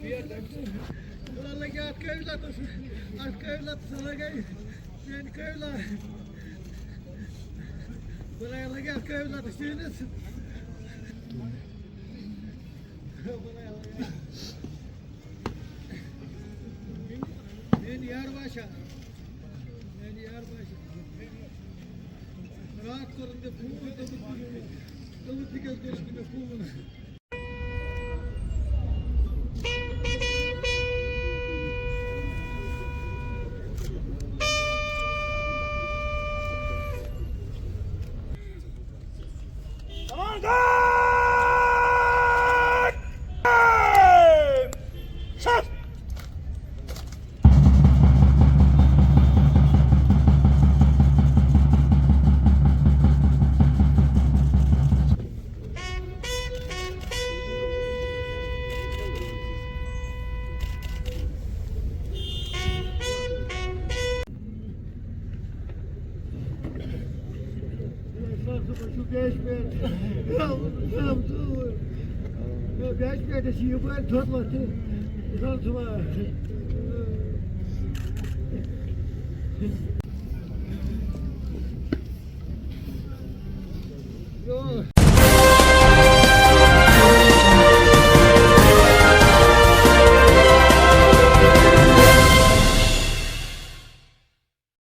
Vallahi at köyler olsun. At köyler sana gel. Ben köyler. Buraya gel köyler düşünürsün. Ben Yarbaş'a. Ben Yarbaş'a. Rahat korun da kumu da bu dikkat gözüküyor kumu. Come on, go! Shot! Şu geçmeyen, ya geçmeyen de şey bu el tutmadı. Uzatma.